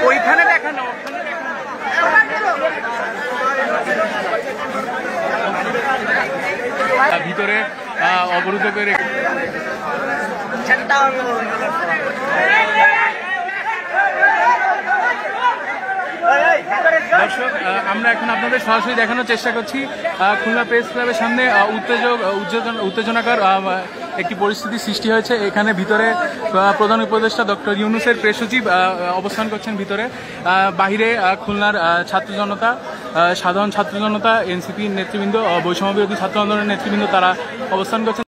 ওইখানে দেখানো ভিতরে অবরুদ্ধ করে দর্শক, আমরা এখন আপনাদের সরাসরি দেখানোর চেষ্টা করছি খুলনা প্রেস ক্লাবের সামনে উত্তেজনাকর একটি পরিস্থিতি সৃষ্টি হয়েছে। এখানে ভিতরে প্রধান উপদেষ্টা ডক্টর ইউনূসের প্রেস সচিব অবস্থান করছেন ভিতরে। বাহিরে খুলনার ছাত্র জনতা, সাধারণ ছাত্র জনতা, এনসিপি নেতৃবৃন্দ, বৈষম্য বিরোধী ছাত্র আন্দোলনের নেতৃবৃন্দ তারা অবস্থান করছেন।